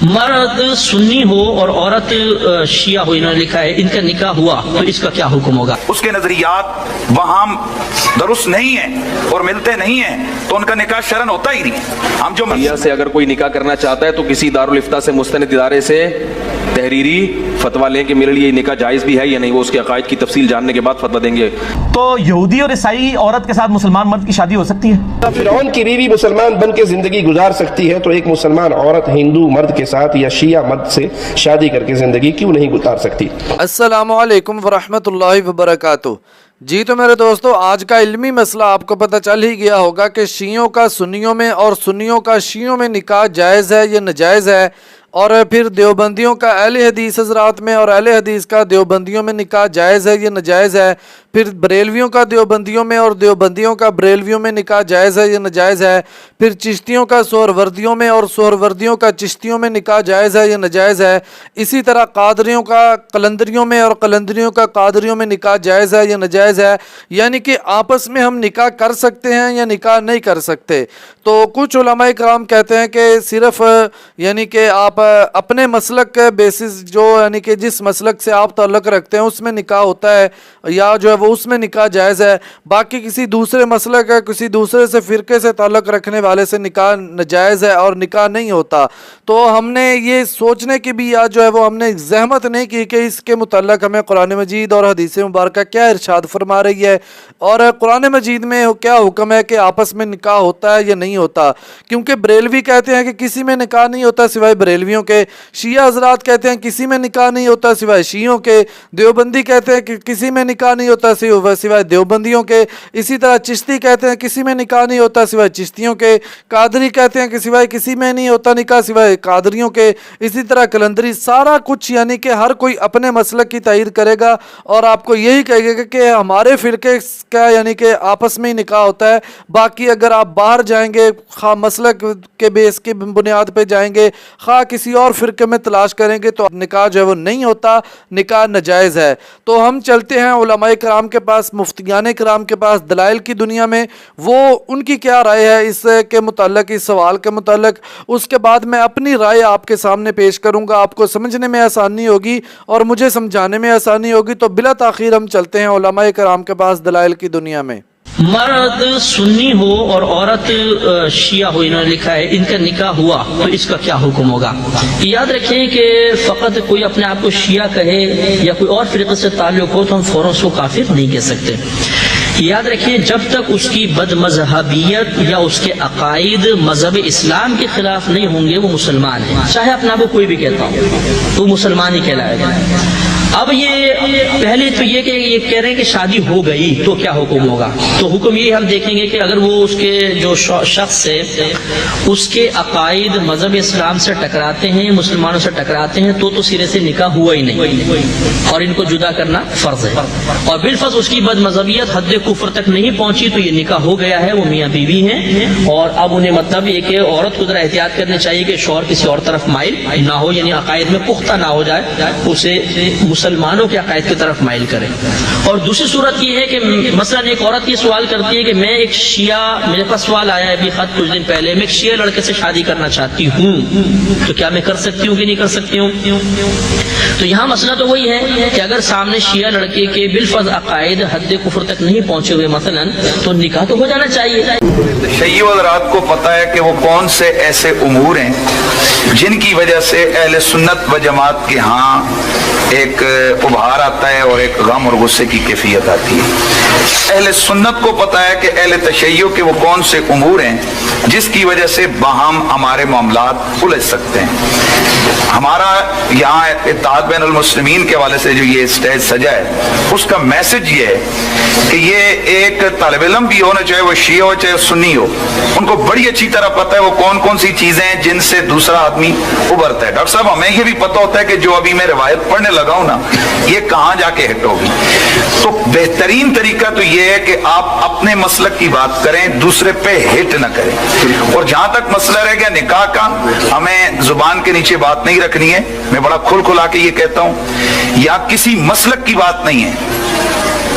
مرد سنی ہو اور عورت شیعہ ہو، انہوں نے لکھا ہے ان کا نکاح ہوا تو اس کا کیا حکم ہوگا؟ اس کے نظریات وہاں درست نہیں ہیں اور ملتے نہیں ہیں تو ان کا نکاح شرعن ہوتا ہی نہیں ہے۔ ہم جو شیعہ سے اگر کوئی نکاح کرنا چاہتا ہے تو کسی دارالفتہ سے مستند ادارے سے تحریری فتویٰ لیں کہ میرے لیے یہ نکاح جائز بھی ہے یا نہیں، وہ اس کے عقائد کی تفصیل جاننے کے بعد فتویٰ دیں گے۔ تو یہودی اور عیسائی عورت کے ساتھ مسلمان مرد کی شادی ہو سکتی ہے؟ فرعون کی بیوی مسلمان بن کے زندگی گزار سکتی ہے تو ایک مسلمان عورت ہندو مرد کے ساتھ یا شیعہ مرد سے شادی کر کے زندگی کیوں نہیں گزار سکتی؟ السلام علیکم ورحمۃ اللہ وبرکاتہ۔ جی تو میرے دوستو، آج کا علمی مسئلہ آپ کو پتہ چل ہی گیا ہوگا کہ شیعوں کا سنیوں میں اور سنیوں کا شیعوں میں نکاح جائز ہے یا ناجائز ہے، اور پھر دیوبندیوں کا اہل حدیث حضرات میں اور اہل حدیث کا دیوبندیوں میں نکاح جائز ہے یا ناجائز ہے، پھر بریلویوں کا دیوبندیوں میں اور دیوبندیوں کا بریلویوں میں نکاح جائز ہے یا ناجائز ہے، پھر چشتیوں کا سہروردیوں میں اور سہروردیوں کا چشتیوں میں نکاح جائز ہے یا ناجائز ہے، اسی طرح قادریوں کا قلندریوں میں اور قلندریوں کا قادریوں میں نکاح جائز ہے یا ناجائز ہے، یعنی کہ آپس میں ہم نکاح کر سکتے ہیں یا نکاح نہیں کر سکتے۔ تو کچھ علماء کرام کہتے ہیں کہ صرف یعنی کہ آپ اپنے مسلک کے بیسس جو یعنی کہ جس مسلک سے آپ تعلق رکھتے ہیں اس میں نکاح ہوتا ہے یا جو ہے وہ اس میں نکاح جائز ہے، باقی کسی دوسرے مسلک ہے کسی دوسرے سے فرقے سے تعلق رکھنے والے سے نکاح ناجائز ہے اور نکاح نہیں ہوتا۔ تو ہم نے یہ سوچنے کی بھی یا جو ہے وہ ہم نے زحمت نہیں کی کہ اس کے متعلق ہمیں قرآن مجید اور حدیث مبارکہ کیا ارشاد فرما رہی ہے اور قرآن مجید میں کیا حکم ہے کہ آپس میں نکاح ہوتا ہے یا نہیں ہوتا، کیونکہ بریلوی کہتے ہیں کہ کسی میں نکاح نہیں ہوتا سوائے بریلویوں کے، شیعہ حضرات کہتے ہیں کسی میں نکاح نہیں ہوتا سوائے شیعوں کے، دیوبندی کہتے ہیں کہ کسی میں نکاح نہیں ہوتا سوائے دیوبندیوں کے، اسی طرح چشتی کہتے ہیں کسی میں نکاح نہیں ہوتا سوائے چشتیوں کے، قادری کہتے ہیں کہ سوائے کسی میں نہیں ہوتا نکاح سوائے قادریوں کے، اسی طرح کلندری، سارا کچھ یعنی کہ ہر کوئی اپنے مسلک کی تائید کرے گا اور آپ کو یہی کہے گا کہ ہمارے فرقے کا یعنی کہ آپس میں ہی نکاح ہوتا ہے، باقی اگر آپ باہر جائیں گے خواہ مسلک کے بیس کی بنیاد پہ جائیں گے خواہ کسی اور فرقے میں تلاش کریں گے تو نکاح جو ہے وہ نہیں ہوتا، نکاح ناجائز ہے۔ تو ہم چلتے ہیں علماء کرام کے پاس، مفتیان کرام کے پاس دلائل کی دنیا میں، وہ ان کی کیا رائے ہے اس کے متعلق، اس سوال کے متعلق، اس کے بعد میں اپنی رائے آپ کے سامنے پیش کروں گا، آپ کو سمجھنے میں آسانی ہوگی اور مجھے سمجھانے میں آسانی ہوگی۔ تو بلا تاخیر ہم چلتے ہیں علماء کرام کے پاس دلائل کی دنیا میں۔ مرد سنی ہو اور عورت شیعہ ہو، انہوں نے لکھا ہے ان کا نکاح ہوا تو اس کا کیا حکم ہوگا؟ یاد رکھیں کہ فقط کوئی اپنے آپ کو شیعہ کہے یا کوئی اور فرقے سے تعلق ہو تو ہم فوراً اس کو کافر نہیں کہہ سکتے۔ یاد رکھیں جب تک اس کی بد مذہبیت یا اس کے عقائد مذہب اسلام کے خلاف نہیں ہوں گے وہ مسلمان ہے، چاہے اپنا وہ کوئی بھی کہتا ہو وہ مسلمان ہی کہلائے گا۔ اب یہ پہلے تو یہ کہ یہ کہہ رہے ہیں کہ شادی ہو گئی تو کیا حکم ہوگا، تو حکم یہ ہم دیکھیں گے کہ اگر وہ اس کے جو شخص ہے اس کے عقائد مذہب اسلام سے ٹکراتے ہیں، مسلمانوں سے ٹکراتے ہیں تو سرے سے نکاح ہوا ہی نہیں اور ان کو جدا کرنا فرض ہے، اور بالفرض اس کی بد مذہبیت حد کفر تک نہیں پہنچی تو یہ نکاح ہو گیا ہے، وہ میاں بیوی ہیں، اور اب انہیں مطلب یہ کہ عورت کو ذرا احتیاط کرنی چاہیے کہ شوہر کسی اور طرف مائل نہ ہو، یعنی عقائد میں پختہ نہ ہو جائے، اسے مسلمانوں کے عقائد کی طرف مائل کرے۔ اور دوسری صورت یہ ہے کہ مثلا ایک عورت یہ سوال کرتی ہے کہ میں ایک شیعہ، میرے پاس سوال آیا ہے ابھی خط کچھ دن پہلے، میں ایک شیعہ لڑکے سے شادی کرنا چاہتی ہوں تو کیا میں کر سکتی ہوں کہ نہیں کر سکتی ہوں؟ تو یہاں مسئلہ تو وہی ہے کہ اگر سامنے شیعہ لڑکے کے بالفرض عقائد حد کفر تک نہیں پہنچے ہوئے مثلا تو نکاح تو ہو جانا چاہیے۔ شیعہ حضرات کو پتہ ہے کہ وہ کون سے ایسے امور ہیں جن کی وجہ سے اہل سنت و جماعت کے ہاں ایک ابھار آتا ہے اور ایک غم اور غصے کی کیفیت آتی ہے۔ اہل سنت کو پتہ ہے کہ اہل تشیع کے وہ کون سے امور ہیں جس کی وجہ سے باہم ہمارے معاملات الجھ سکتے ہیں۔ ہمارا یہاں اتحاد بین المسلمین کے حوالے سے جو یہ اسٹیج سجا ہے اس کا میسج یہ ہے کہ یہ ایک طالب علم بھی ہونا چاہے وہ شیعہ ہو چاہے سنی ہو، ان کو بڑی اچھی طرح پتہ ہے وہ کون کون سی چیزیں ہیں جن سے دوسرا آدمی ابھرتا ہے۔ ڈاکٹر صاحب ہمیں یہ بھی پتہ ہوتا ہے کہ جو ابھی میں روایت پڑھنے لگا ہوں نا یہ کہاں جا کے ہٹ ہوگی، تو بہترین طریقہ تو یہ ہے کہ آپ اپنے مسلک کی بات کریں، دوسرے پہ ہٹ نہ کریں۔ اور جہاں تک مسئلہ رہ گیا نکاح کا، ہمیں زبان کے نیچے بات نہیں رکھنی ہے، میں بڑا کھل کھلا کے یہ کہتا ہوں، یا کسی مسلک کی بات نہیں ہے،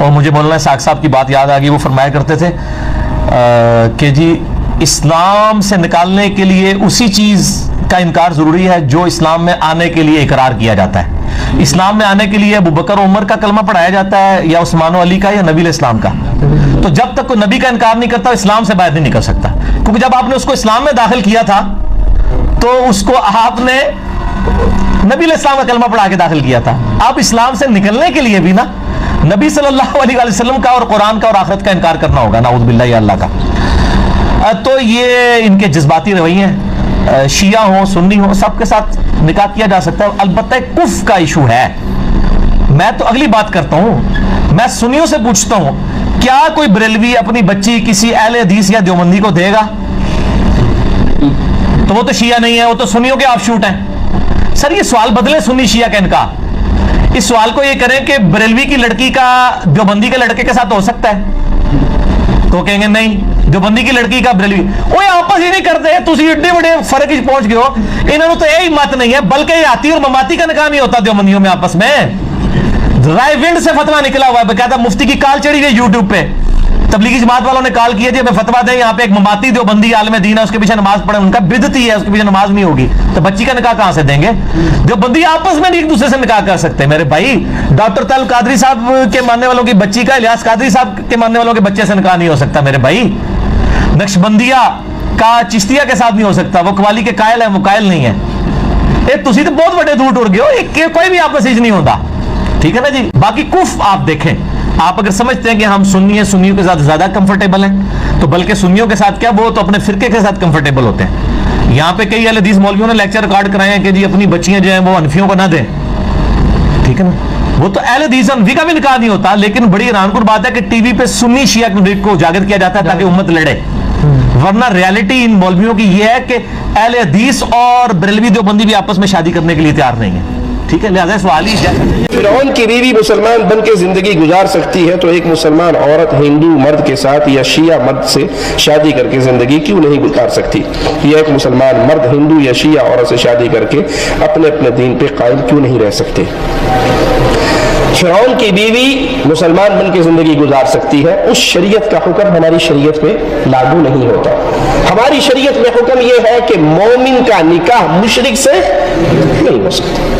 اور مجھے مولانا اسحاق صاحب کی بات یاد آ گئی، وہ فرمایا کرتے تھے کہ جی اسلام سے نکالنے کے لیے اسی چیز کا انکار ضروری ہے جو اسلام میں آنے کے لیے اقرار کیا جاتا ہے. اسلام میں آنے کے لیے ابو بکر و عمر کا کلمہ پڑھایا جاتا ہے یا عثمان و علی کا یا نبی علیہ السلام کا. تو جب تک کوئی نبی کا انکار نہیں کرتا اسلام سے باہر نہیں نکل سکتا، کیونکہ جب آپ نے اس کو اسلام میں داخل کیا تھا تو اس کو آپ نے نبی علیہ السلام کا کلمہ پڑھا کے داخل کیا تھا. آپ اسلام سے نکلنے کے لیے بھی نا نبی صلی اللہ علیہ وسلم کا اور قرآن کا اور آخرت کا انکار کرنا ہوگا، نعوذ باللہ یا اللہ کا. تو یہ ان کے جذباتی رویے ہیں، شیعہ ہوں سنی ہوں سب کے ساتھ نکاح کیا جا سکتا ہے. البتہ کفر کا ایشو ہے. میں تو اگلی بات کرتا ہوں، میں سنیوں سے پوچھتا ہوں کیا کوئی بریلوی اپنی بچی کسی اہل حدیث یا دیوبندی کو دے گا؟ تو وہ تو شیعہ نہیں ہے، وہ تو سنیوں کے آف شوٹ ہیں. سر یہ سوال بدلے سنی شیعہ کا انکار، اس سوال کو یہ کریں کہ بریلوی کی لڑکی کا دیوبندی کے لڑکے کے ساتھ ہو سکتا ہے؟ تو کہیں گے نہیں، دیوبندی کی لڑکی کا بریلوی. وہ آپس ہی نہیں کرتے، تسی ایڈے بڑے فرق ہی پہنچ گئے ہو. انہوں نے تو یہی مت نہیں ہے، بلکہ یہ آتی اور مماتی کا نکاح نہیں ہوتا دیوبندیوں میں آپس میں. رائے ونڈ سے فتویٰ نکلا ہوا ہے، باقاعدہ مفتی کی کال چڑھی ہوئی یوٹیوب پہ. تبلیغی جماعت والوں نے کال کیا جی ہمیں فتویٰ دیں، یہاں پہ ایک مماتی دیوبندی عالم دین ہے، اس کے پیچھے نماز پڑھیں، ان کا بدعتی ہے، اس کے پیچھے نماز نہیں ہوگی، تو بچی کا نکاح کہاں سے دیں گے؟ دیوبندی آپس میں ایک دوسرے سے نکاح کر سکتے ہیں میرے بھائی. ڈاکٹر طلب قادری صاحب کے ماننے والوں کی بچی کا الیاس قادری صاحب کے ماننے والوں کے بچے سے نکاح نہیں ہو سکتا میرے بھائی. نقشبندیہ کا چشتیہ کے ساتھ نہیں ہو سکتا، وہ قوالی کے قائل ہیں، وہ قائل نہیں ہے. تسی تو بہت بڑے دور ٹر گئے ہو، کوئی بھی آپس ہی نہیں ہوتا. ٹھیک ہے نا جی. باقی کفر آپ دیکھیں، آپ اگر سمجھتے ہیں کہ ہم سنی ہیں، سنیوں کے ساتھ زیادہ کمفرٹیبل ہیں، تو بلکہ سنیوں کے ساتھ کیا وہ تو اپنے فرقے کے ساتھ کمفرٹیبل ہوتے ہیں. یہاں پہ کئی اہل حدیث مولویوں نے لیکچر ریکارڈ کرائے ہیں کہ جی اپنی بچیاں جو ہیں وہ حنفیوں کو نہ دیں. ٹھیک ہے نا، وہ تو اہل حدیث حنفی کا بھی نکاح نہیں ہوتا. لیکن بڑی حیران کن بات ہے کہ ٹی وی پہ سنی شیعہ کو اجاگر کیا جاتا ہے تاکہ امت لڑے، ورنہ ریالٹی ان مولویوں کی یہ ہے کہ اہل حدیث اور بریلوی دیوبندی بھی آپس میں شادی کرنے کے لیے تیار نہیں ہے. ٹھیک ہے، لہذا سوال ہی فرعون کی بیوی مسلمان بن کے زندگی گزار سکتی ہے تو ایک مسلمان عورت ہندو مرد کے ساتھ یا شیعہ مرد سے شادی کر کے زندگی کیوں نہیں گزار سکتی؟ یا ایک مسلمان مرد ہندو یا شیعہ عورت سے شادی کر کے اپنے دین پہ قائم کیوں نہیں رہ سکتے؟ فرعون کی بیوی مسلمان بن کے زندگی گزار سکتی ہے، اس شریعت کا حکم ہماری شریعت پہ لاگو نہیں ہوتا. ہماری شریعت میں حکم یہ ہے کہ مومن کا نکاح مشرک سے نہیں ہو سکتا.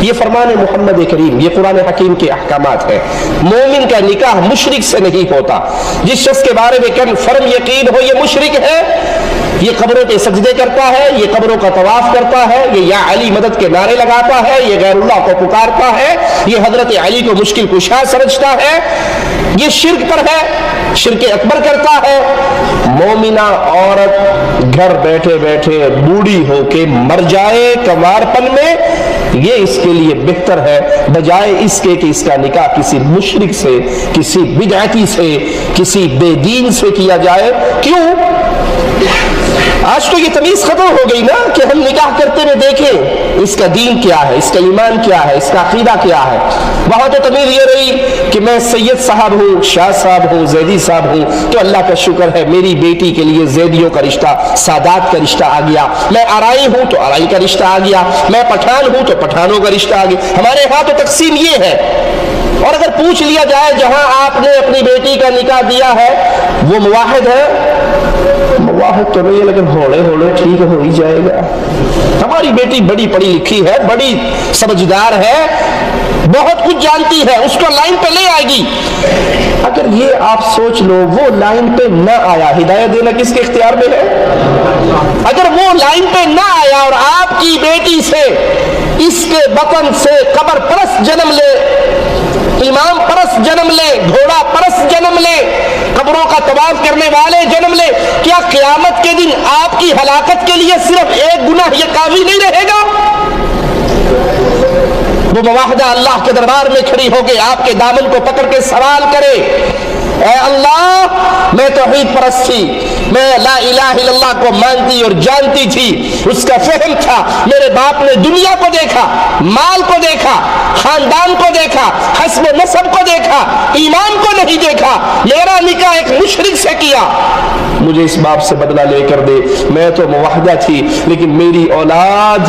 یہ فرمان محمد کریم، یہ قرآن حکیم کے احکامات ہیں. مومن کا نکاح مشرک سے نہیں ہوتا. جس شخص کے بارے میں کنفرم یقین ہو یہ مشرک ہے، یہ قبروں پہ سجدے کرتا ہے، یہ قبروں کا طواف کرتا ہے، یہ یا علی مدد کے نعرے لگاتا ہے، یہ غیر اللہ کو پکارتا ہے، یہ حضرت علی کو مشکل کشا سمجھتا ہے، یہ شرک پر ہے، شرک اکبر کرتا ہے. مومنہ عورت گھر بیٹھے بیٹھے بوڑھی ہو کے مر جائے کنوارپن میں، یہ اس کے لیے بہتر ہے بجائے اس کے کہ اس کا نکاح کسی مشرک سے، کسی بدعتی سے، کسی بے دین سے کیا جائے. کیوں؟ آج تو یہ تمیز ختم ہو گئی نا کہ ہم نکاح کرتے ہوئے دیکھیں اس کا دین کیا ہے، اس کا ایمان کیا ہے، اس کا عقیدہ کیا ہے. وہاں تو تمیز یہ رہی کہ میں سید صاحب ہوں، شاہ صاحب ہوں، زیدی صاحب ہوں تو اللہ کا شکر ہے میری بیٹی کے لیے زیدیوں کا رشتہ، سادات کا رشتہ آ گیا. میں آرائی ہوں تو آرائی کا رشتہ آ گیا، میں پٹھان ہوں تو پٹھانوں کا رشتہ آ گیا. ہمارے ہاں تو تقسیم یہ ہے. اور اگر پوچھ لیا جائے جہاں آپ نے اپنی بیٹی کا نکاح دیا ہے وہ موحد ہے؟ موحد تو نہیں، لیکن ہولے ہولے ٹھیک ہو ہی جائے گا. ہماری بیٹی بڑی پڑھی لکھی ہے، بڑی سمجھدار ہے، بہت کچھ جانتی ہے، اس کو لائن پہ لے آئے گی. اگر یہ آپ سوچ لو وہ لائن پہ نہ آیا، ہدایت دینا کس کے اختیار میں ہے؟ اگر وہ لائن پہ نہ آیا اور آپ کی بیٹی سے، اس کے بطن سے قبر پرست جنم لے، امام پرست جنم لے، گھوڑا پرست جنم لے، قبروں کا طواف کرنے والے جنم لے، کیا قیامت کے دن آپ کی ہلاکت کے لیے صرف ایک گناہ یہ کافی نہیں رہے گا؟ وہ مواحدہ اللہ کے دربار میں کھڑی ہو کے آپ کے دامن کو پکڑ کے سوال کرے، اے اللہ میں توحید پرست تھی، میں لا الہ الا اللہ کو مانتی اور جانتی تھی، اس کا فہم تھا، میرے باپ نے دنیا کو دیکھا، مال کو دیکھا، خاندان کو دیکھا، حسب و نسب کو دیکھا، ایمان کو نہیں دیکھا، میرا نکاح ایک مشرک سے کیا، مجھے اس باپ سے بدلہ لے کر دے. میں تو موحدہ تھی لیکن میری اولاد